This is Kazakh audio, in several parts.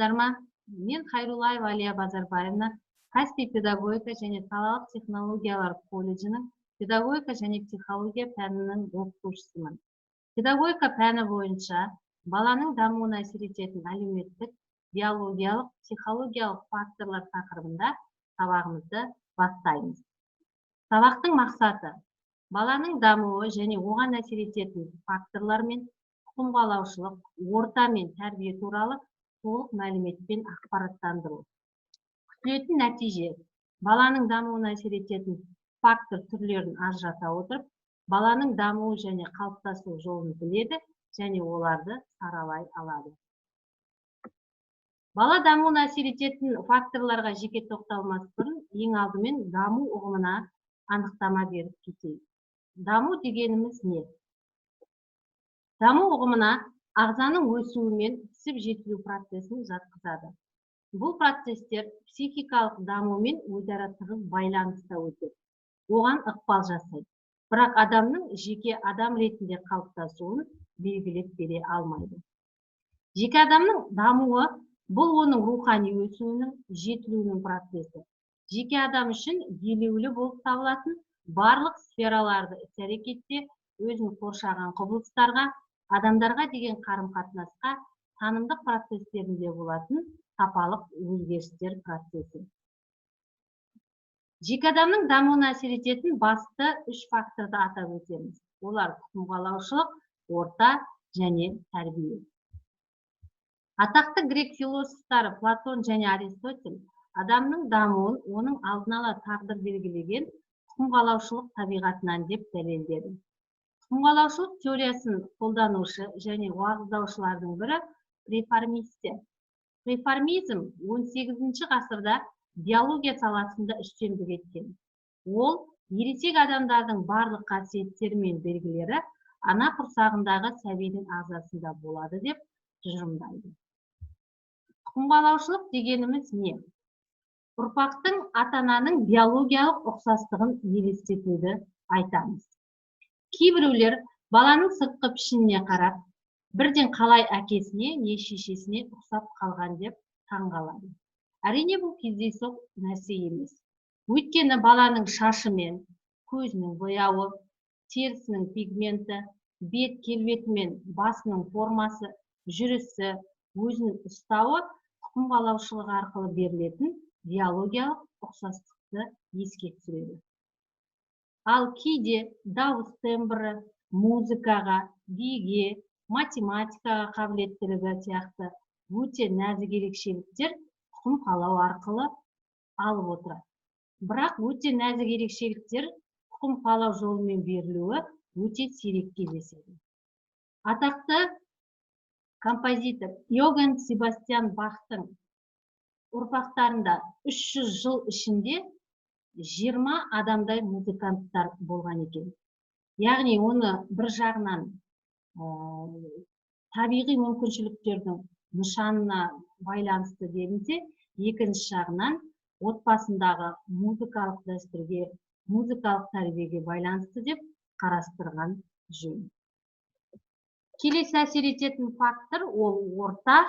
Саламатсыздар ма? Мен Хайруллаева Алия Базарбаевна, Каспий педагогика және салалық технологиялар колледжінің педагогика және психология пәнінің оқытушысымын. Педагогика пәні бойынша баланың дамуына әсер ететін әлеуметтік, биологиялық, психологиялық факторлар тақырыбында сабағымызды бастаймыз. Сабақтың мақсаты баланың дамуы және оған әсер ететін факторлар мен тұқымқуалаушылық, орта мен тәрбие туралы толық мәліметпен ақпараттандыру. Күтілетін нәтиже баланың дамуына әсер ететін фактор түрлерін ажырата отырып, баланың дамуы және қалыптасу жолын біледі және оларды саралай алады. Бала дамуына әсер ететін факторларға жеке тоқталмас бұрын, ең алдымен даму ұғымына анықтама беріп кетейік. Даму дегеніміз не? Даму ұғымына ағзаның өсуімен пісіп жетілу процесін жатқызады. Бұл процестер психикалық дамумен өзара тығыз байланыста өтеді. Оған ықпал жасайды. Бірақ адамның жеке адам ретінде қалыптасуын белгілеп бере алмайды. Жеке адамның дамуы бұл оның рухани өсуінің, жетілуінің процесі. Жеке адам үшін елеулі болып табылатын барлық сфераларды іс-әрекетте өзін қоршаған құбылыстарға, адамдарға деген қарым-қатынасқа, танымдық процестерінде болатын сапалық өзгерістер процесі. Жеке адамның дамуына әсер ететін басты үш факторды атап өтеміз. Олар тұқымқуалаушылық, орта және тәрбие. Атақты грек философтары Платон және Аристотель адамның дамуын оның алдын ала тағдыр белгілеген тұқымқуалаушылық табиғатынан деп дәлелдеді. Тұқымқуалаушылық теориясын қолданушы және уағыздаушылардың бірі реформистер. Реформизм 18 ғасырда биология саласында үстемдік еткен. Ол ересек адамдардың барлық қасиеттері мен белгілері ана құрсағындағы сәбидің ағзасында болады деп тұжырымдайды. Тұқымқуалаушылық дегеніміз не? Ұрпақтың ата-ананың биологиялық ұқсастығын елестетуді айтамыз. Кейбіреулер баланың сыртқы пішініне қарап, бірден қалай әкесіне, не шешесіне ұқсап қалған деп таңғалады. Әрине бұл кездейсоқ нәрсе емес. Өйткені баланың шашы мен көзінің бояуы, терісінің пигменті, бет келбеті мен басының формасы, жүрісі, өзін ұстауы тұқымқуалаушылық арқылы берілетін биологиялық ұқсастықты еске түсіреді. Ал кейде дауыс тембрі, музыкаға, биге, математикаға қабілеттілігі сияқты өте нәзік ерекшеліктер тұқымқуалау арқылы алып отырады. Бірақ өте нәзік ерекшеліктер тұқымқуалау жолымен берілуі өте сирек кездеседі. Атақты композитор Йоганн Себастьян Бахтың ұрпақтарында 300 жыл ішінде 20 адамдай музыканттар болған екен. Яғни оны бір жағынан табиғи мүмкіншіліктердің нышанына байланысты делінсе, екінші жағынан отбасындағы музыкалық дәстүрге, музыкалық тәрбиеге байланысты деп қарастырған жөн. Келесі әсер ететін фактор ол орта.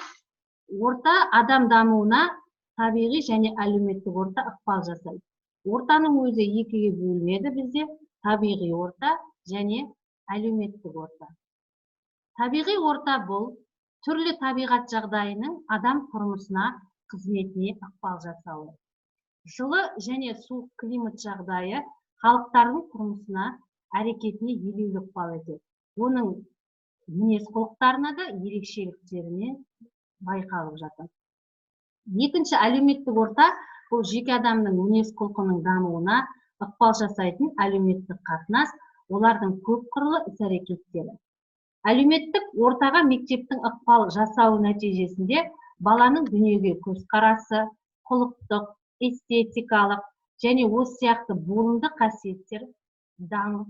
Орта адам дамуына табиғи және әлеуметтік орта ықпал жасайды. Ортаның өзі екіге бөлінеді бізде: табиғи орта және әлеуметтік орта. Табиғи орта бұл түрлі табиғат жағдайының адам тұрмысына, қызметіне ықпал жасауы. Жылы және суық климат жағдайы халықтардың тұрмысына, әрекетіне елеулі ықпал етеді. Оның мінез-құлықтарына да ерекшеліктерінен байқалып жатады. Екінші әлеуметтік орта бұл жеке адамның мінез-құлқының дамуына ықпал жасайтын әлеуметтік қатынас, олардың көп қырлы іс-әрекеттері. Әлеуметтік ортаға мектептің ықпал жасауы нәтижесінде баланың дүниеге көзқарасы, құлықтық, эстетикалық және осы сияқты болымды қасиеттер дамып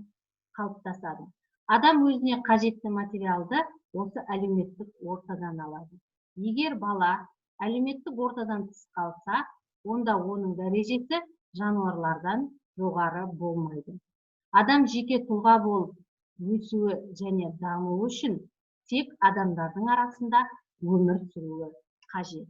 қалыптасады. Адам өзіне қажетті материалды осы әлеуметтік ортадан алады. Егер бала әлеуметтік ортадан тыс қалса, онда оның дәрежесі жануарлардан жоғары болмайды. Адам жеке тұлға болып өсуі және дамуы үшін тек адамдардың арасында өмір сүруі қажет.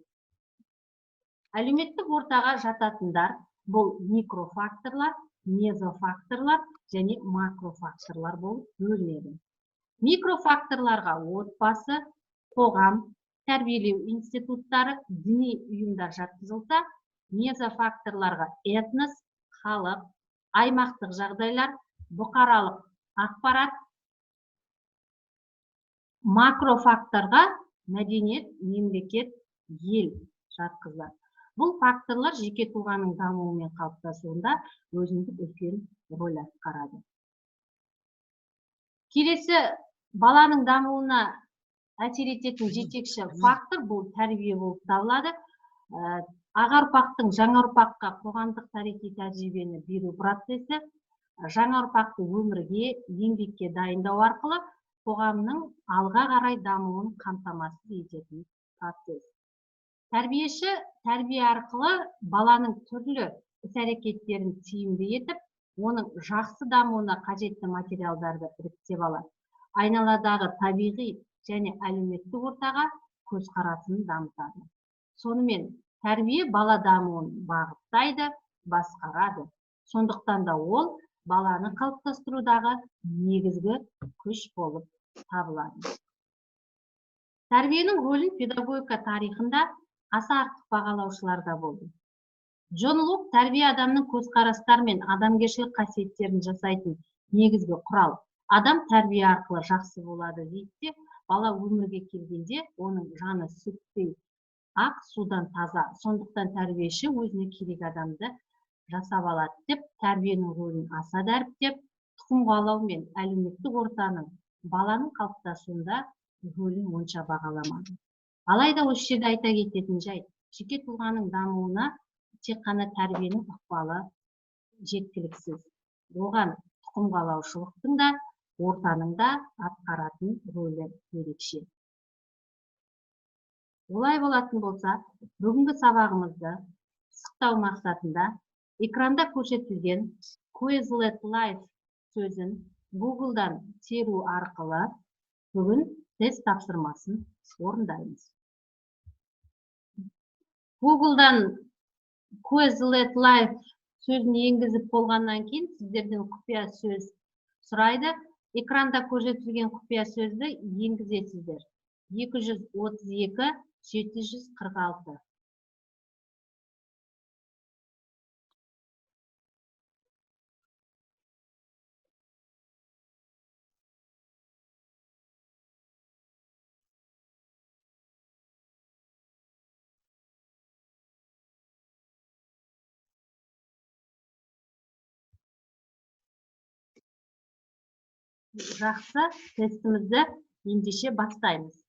Әлеуметтік ортаға жататындар бұл микрофакторлар, мезофакторлар және макрофакторлар болып бөлінеді. Микрофакторларға отбасы, қоғам, тәрбиелеу институттары, діни ұйымдар жатқызылса, мезофакторларға этнос, халық, аймақтық жағдайлар, бұқаралық ақпарат, макрофакторға мәдениет, мемлекет, ел жатқызылады. Бұл факторлар жеке тұлғаның дамуы мен қалыптасуында өзіндік үлкен рөл атқарады. Келесі баланың дамуына әсер ететін жетекші фактор бұл тәрбие болып табылады. Аға ұрпақтың жаңа ұрпаққа қоғамдық тарихи тәжірибені беру процесі, жаңа ұрпақты өмірге, еңбекке дайындау арқылы қоғамның алға қарай дамуын қамтамасыз ететін процесс. Тәрбиеші тәрбие арқылы баланың түрлі іс-әрекеттерін тиімді етіп, оның жақсы дамуына қажетті материалдарды іріктеп алады. Айналадағы табиғи және әлеуметтік ортаға көзқарасын дамытады. Сонымен тәрбие бала дамуын бағыттайды, басқарады. Сондықтан да ол баланы қалыптастырудағы негізгі күш болып табылады. Тәрбиенің рөлін педагогика тарихында аса артық бағалаушылар да болды. Джон Лок тәрбие адамның көзқарастар мен адамгершілік қасиеттерін жасайтын негізгі құрал. Адам тәрбие арқылы жақсы болады дейді, бала өмірге келгенде оның жаны сүттей ақ судан таза. Сондықтан тәрбиеші өзіне керек адамды жасап алады деп, тәрбиенің рөлін аса дәріптеп, тұқым қуалау мен әлеуметтік ортаның баланың қалыптасуында рөлін онша бағаламады. Алайда осы жерде айта кететін жайт, жеке тұлғаның дамуына тек қана тәрбиенің ықпалы жеткіліксіз. Оған тұқым қуалаушылықтың да, ортаның да атқаратын рөлі ерекше. Олай болатын болса, бүгінгі сабағымызды пысықтау мақсатында экранда көрсетілген Quizlet Live сөзін Google-дан теру арқылы бүгін тест тапсырмасын орындаймыз. Google-дан Quizlet Live сөзін енгізіп болғаннан кейін сіздерден құпия сөз сұрайды. Экранда көрсетілген құпия сөзді енгізесіздер. 232 746. Жақсы, тестімізді ендеше бастаймыз.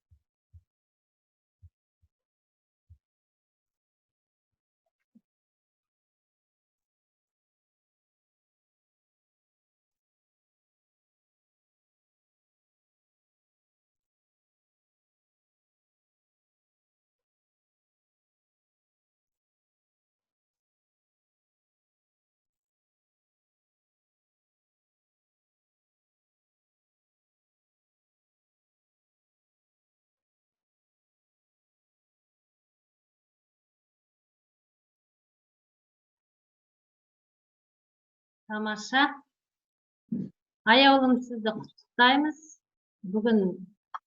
Тамаша. Аяулым, сізді құттықтаймыз. Бүгін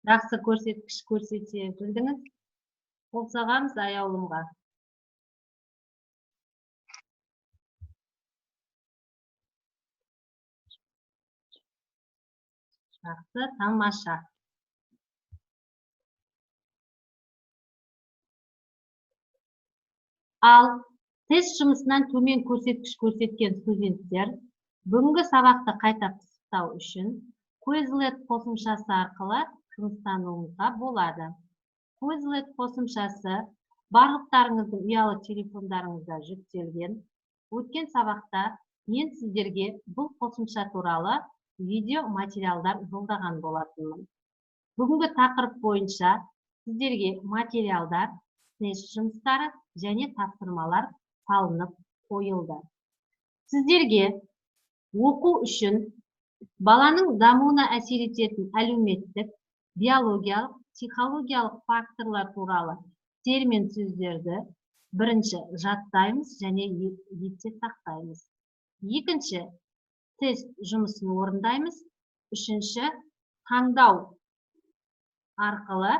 жақсы көрсеткіш көрсете білдіңіз. Қол соғамыз аяулымға. Жақсы, тамаша. Ал тест жұмысынан төмен көрсеткіш көрсеткен студенттер бүгінгі сабақты қайта пысықтау үшін Quizlet қосымшасы арқылы жұмыстануыңызға болады. Quizlet қосымшасы барлықтарыңыздың ұялы телефондарыңызда жүктелген. Өткен сабақта мен сіздерге бұл қосымша туралы видео материалдар жолдаған болатынмын. Бүгінгі тақырып бойынша сіздерге материалдар, тест жұмыстары және тапсырмалар салынып қойылды. Сіздерге оқу үшін баланың дамуына әсер ететін әлеуметтік, биологиялық, психологиялық факторлар туралы термин сөздерді Бірінші, жаттаймыз және есте сақтаймыз. Екінші, тест жұмысын орындаймыз. Үшінші, таңдау арқылы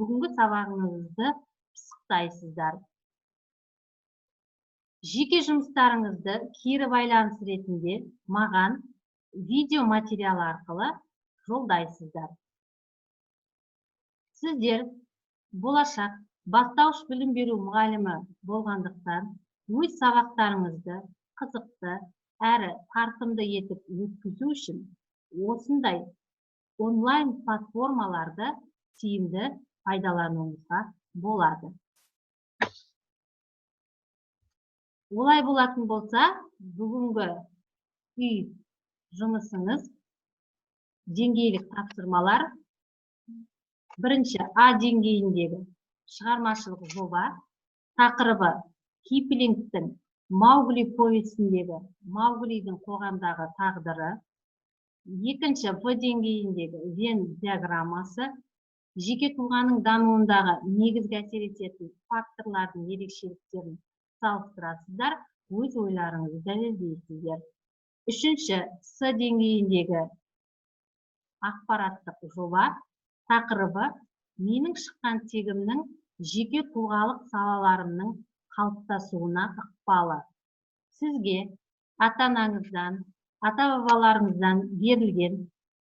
бүгінгі сабағыңызды пысықтайсыздар. Жеке жұмыстарыңызды кері байланыс ретінде маған видео материал арқылы жолдайсыздар. Сіздер болашақ бастауыш білім беру мұғалімі болғандықтан өз сабақтарыңызды қызықты әрі тартымды етіп өткізу үшін осындай онлайн платформаларды тиімді пайдалануыңызға болады. Олай болатын болса, бүгінгі үй жұмысыңыз деңгейлік тапсырмалар. Бірінші, А деңгейіндегі шығармашылық жоба, тақырыбы Киплингтің Маугли повесіндегі Мауглидің қоғамдағы тағдыры. Екінші, В деңгейіндегі Вен диаграммасы, жеке тұлғаның дамуындағы негізгі әсер ететін факторлардың ерекшеліктерін салыстырасыздар, өз ойларыңызды дәлелдейсіздер. Үшінші, С деңгейіндегі ақпараттық жоба, тақырыбы менің шыққан тегімнің жеке тұлғалық салаларымның қалыптасуына ықпалы. Сізге ата-анаңыздан, ата-бабаларыңыздан берілген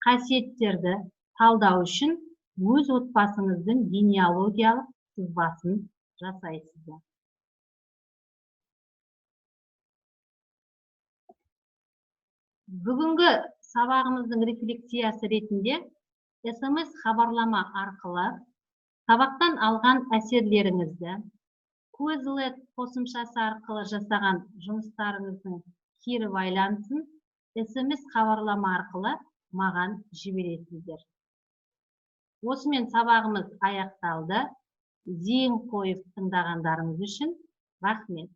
қасиеттерді талдау үшін өз отбасыңыздың генеалогиялық сызбасын жасайсыздар. Бүгінгі сабағымыздың рефлексиясы ретінде SMS хабарлама арқылы сабақтан алған әсерлеріңізді Quizlet қосымшасы арқылы жасаған жұмыстарыңыздың кері байланысын SMS хабарлама арқылы маған жіберетіздер. Осымен сабағымыз аяқталды. Зейін қойып тыңдағандарыңыз үшін рахмет.